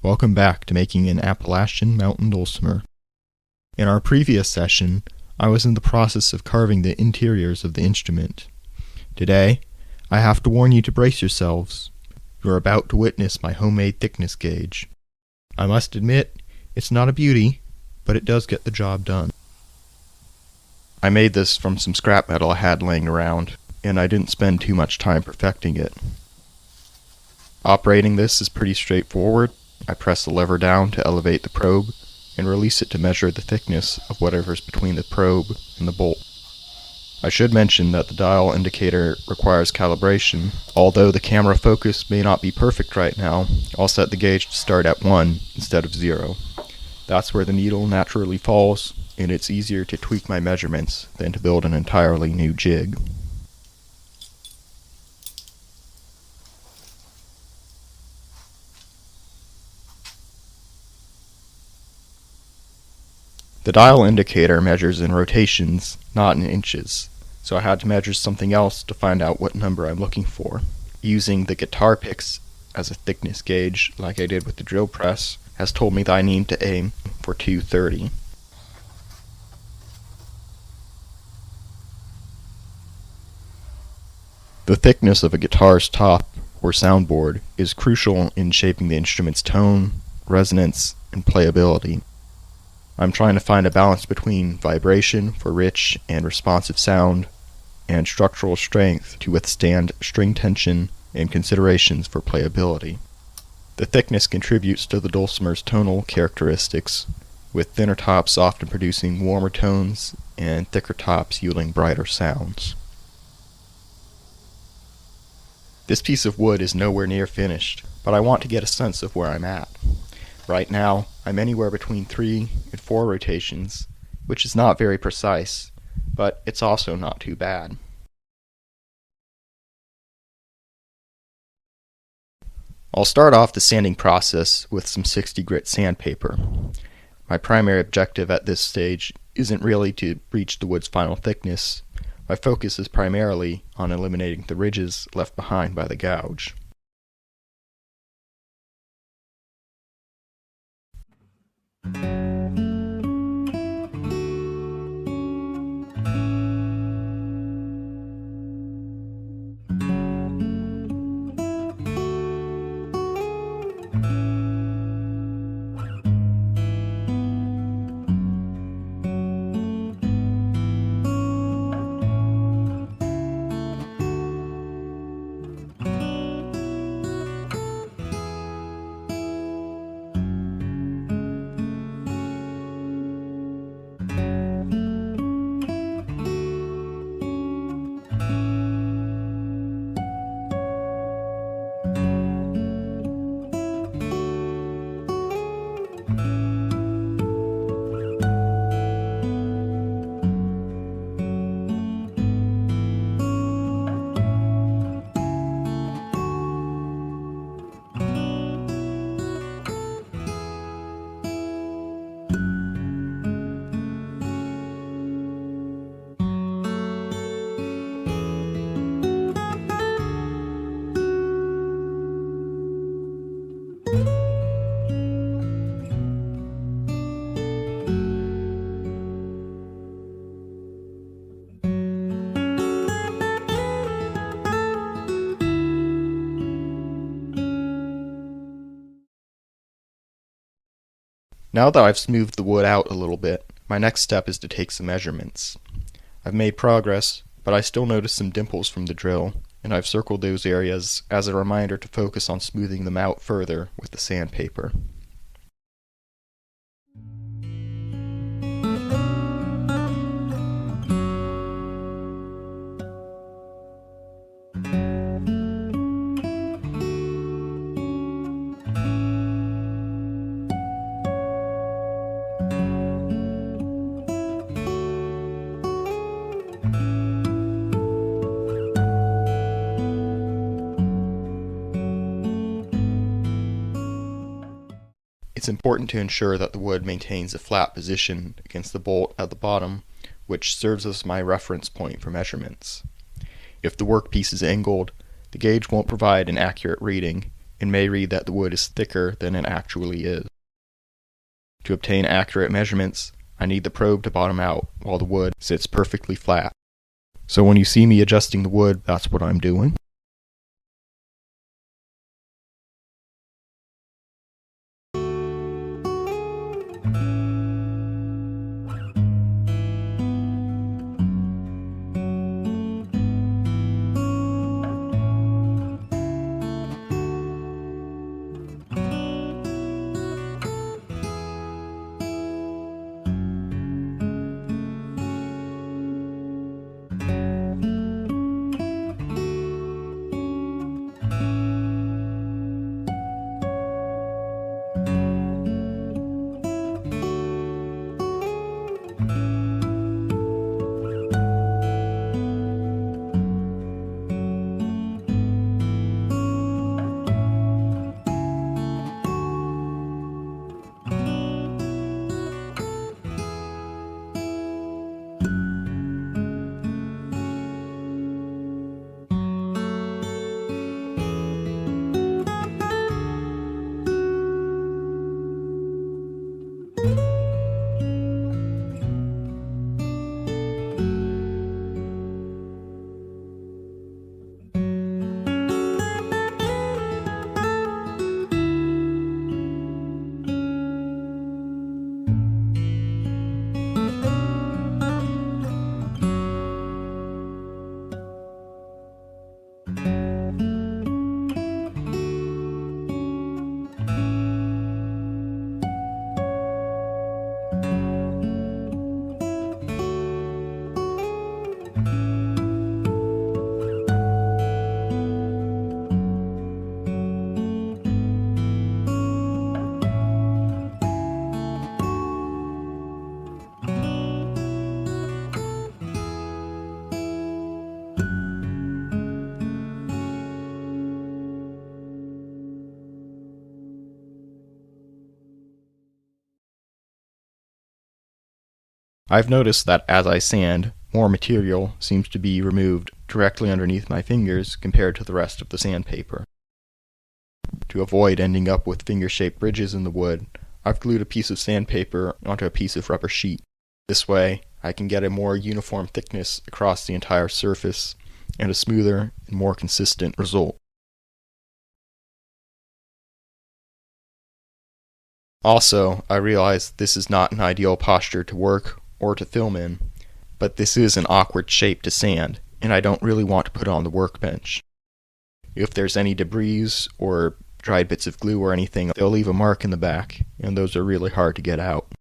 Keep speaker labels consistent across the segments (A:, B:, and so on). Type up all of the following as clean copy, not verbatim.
A: Welcome back to making an Appalachian mountain dulcimer. In our previous session, I was in the process of carving the interiors of the instrument. Today, I have to warn you to brace yourselves. You are about to witness my homemade thickness gauge. I must admit, it's not a beauty, but it does get the job done. I made this from some scrap metal I had laying around, and I didn't spend too much time perfecting it. Operating this is pretty straightforward. I press the lever down to elevate the probe, and release it to measure the thickness of whatever's between the probe and the bolt. I should mention that the dial indicator requires calibration. Although the camera focus may not be perfect right now, I'll set the gauge to start at 1 instead of 0. That's where the needle naturally falls, and it's easier to tweak my measurements than to build an entirely new jig. The dial indicator measures in rotations, not in inches, so I had to measure something else to find out what number I'm looking for. Using the guitar picks as a thickness gauge, like I did with the drill press, has told me that I need to aim for 230. The thickness of a guitar's top, or soundboard, is crucial in shaping the instrument's tone, resonance, and playability. I'm trying to find a balance between vibration for rich and responsive sound, and structural strength to withstand string tension and considerations for playability. The thickness contributes to the dulcimer's tonal characteristics, with thinner tops often producing warmer tones and thicker tops yielding brighter sounds. This piece of wood is nowhere near finished, but I want to get a sense of where I'm at. Right now, I'm anywhere between 3 and 4 rotations, which is not very precise, but it's also not too bad. I'll start off the sanding process with some 60 grit sandpaper. My primary objective at this stage isn't really to reach the wood's final thickness. My focus is primarily on eliminating the ridges left behind by the gouge. Now that I've smoothed the wood out a little bit, my next step is to take some measurements. I've made progress, but I still notice some dimples from the drill, and I've circled those areas as a reminder to focus on smoothing them out further with the sandpaper. It's important to ensure that the wood maintains a flat position against the bolt at the bottom, which serves as my reference point for measurements. If the workpiece is angled, the gauge won't provide an accurate reading, and may read that the wood is thicker than it actually is. To obtain accurate measurements, I need the probe to bottom out while the wood sits perfectly flat. So when you see me adjusting the wood, that's what I'm doing. I've noticed that as I sand, more material seems to be removed directly underneath my fingers compared to the rest of the sandpaper. To avoid ending up with finger-shaped ridges in the wood, I've glued a piece of sandpaper onto a piece of rubber sheet. This way, I can get a more uniform thickness across the entire surface and a smoother and more consistent result. Also, I realize this is not an ideal posture to work or to film in, but this is an awkward shape to sand, and I don't really want to put it on the workbench. If there's any debris or dried bits of glue or anything, they'll leave a mark in the back, and those are really hard to get out.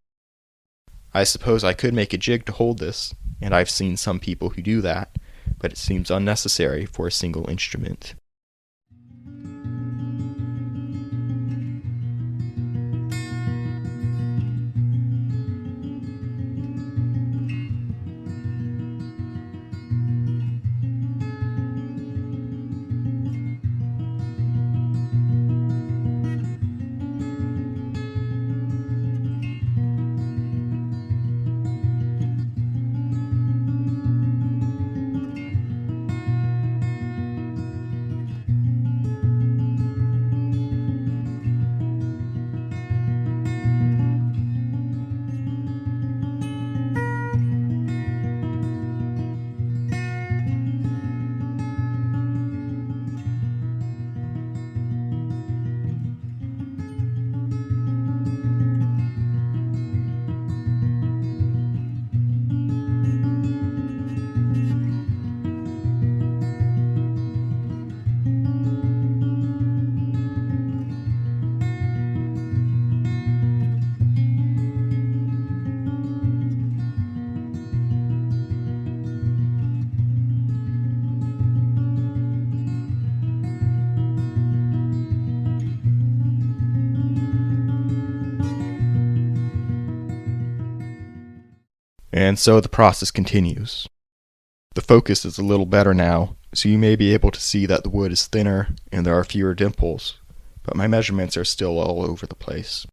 A: I suppose I could make a jig to hold this, and I've seen some people who do that, but it seems unnecessary for a single instrument. And so the process continues. The focus is a little better now, so you may be able to see that the wood is thinner and there are fewer dimples, but my measurements are still all over the place.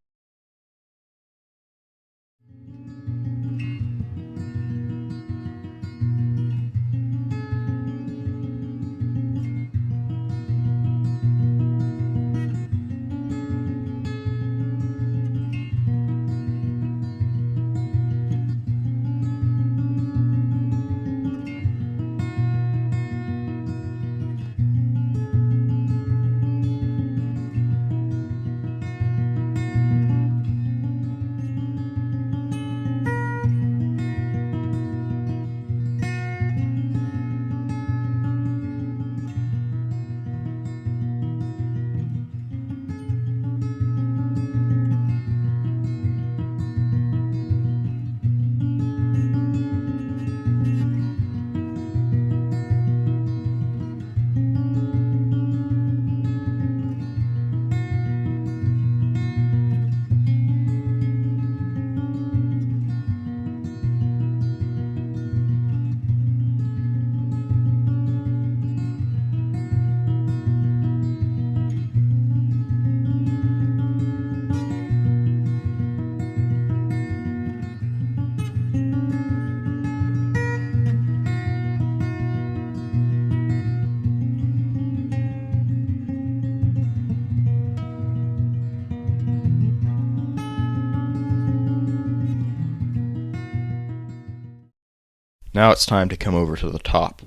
A: Now it's time to come over to the top.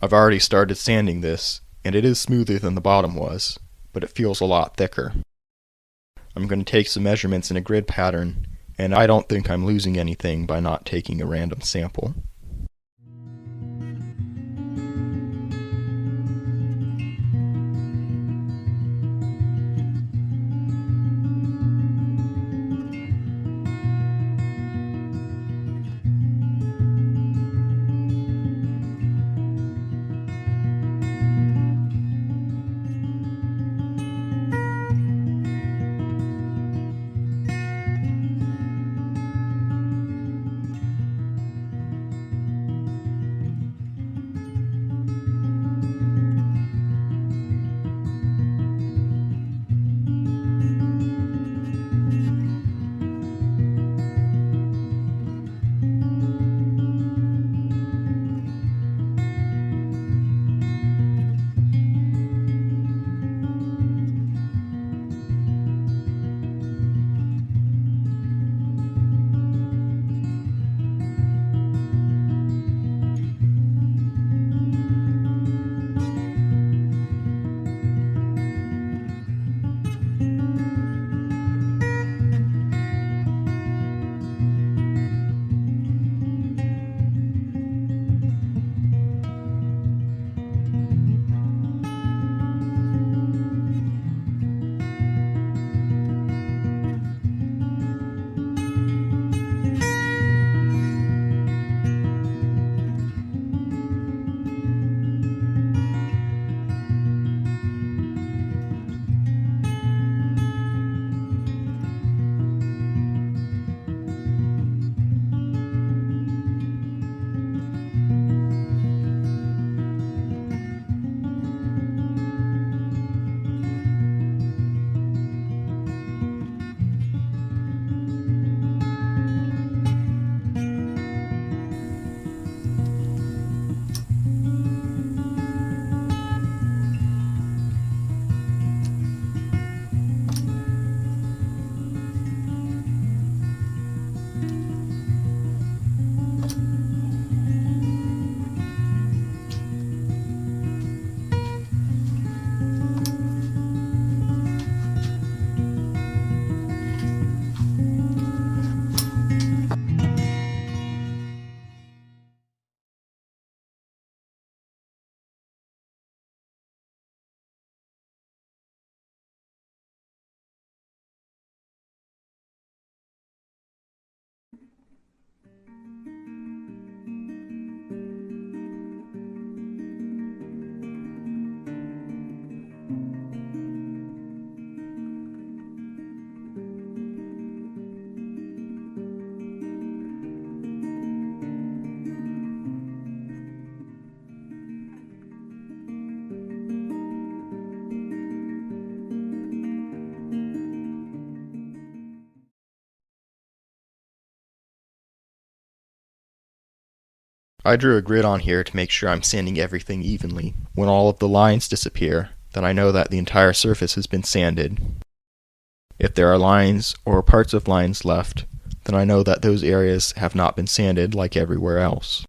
A: I've already started sanding this, and it is smoother than the bottom was, but it feels a lot thicker. I'm going to take some measurements in a grid pattern, and I don't think I'm losing anything by not taking a random sample. I drew a grid on here to make sure I'm sanding everything evenly. When all of the lines disappear, then I know that the entire surface has been sanded. If there are lines or parts of lines left, then I know that those areas have not been sanded like everywhere else.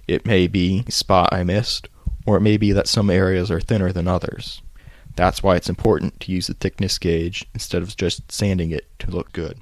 A: It may be a spot I missed, or it may be that some areas are thinner than others. That's why it's important to use the thickness gauge instead of just sanding it to look good.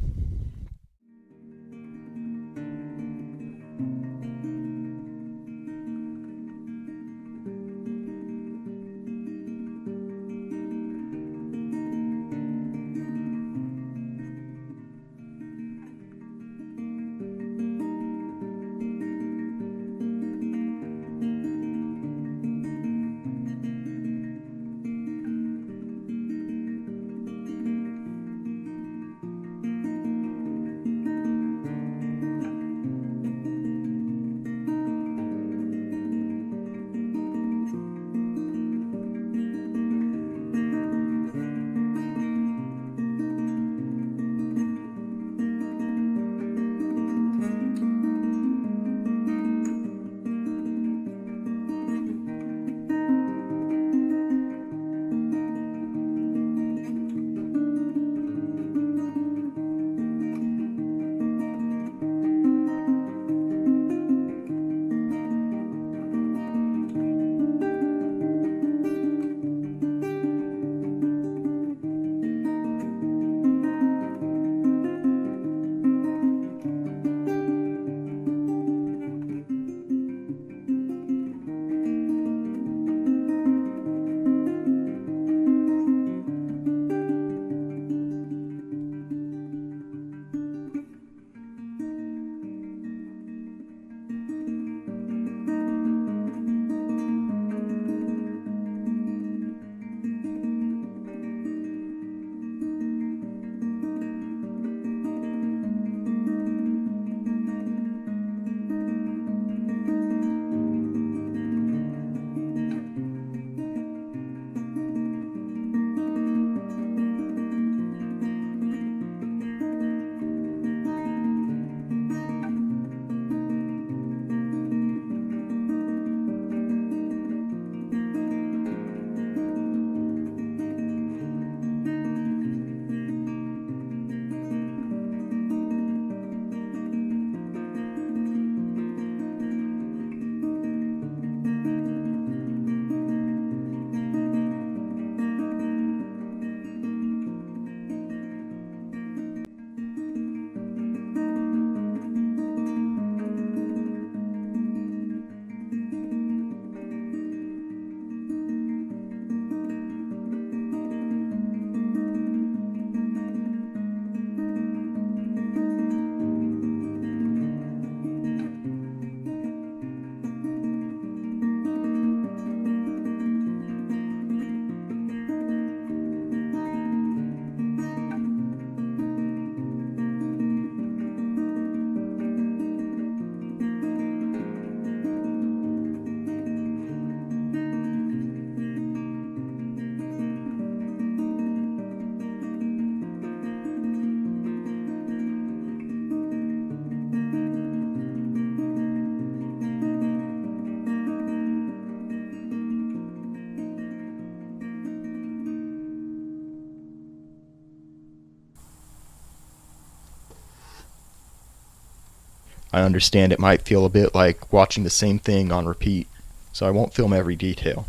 A: I understand it might feel a bit like watching the same thing on repeat, so I won't film every detail.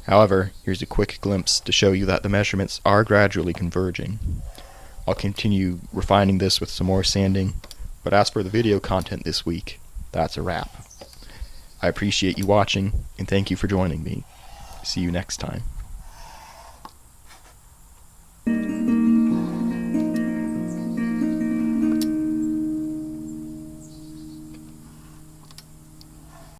A: However, here's a quick glimpse to show you that the measurements are gradually converging. I'll continue refining this with some more sanding, but as for the video content this week, that's a wrap. I appreciate you watching, and thank you for joining me. See you next time.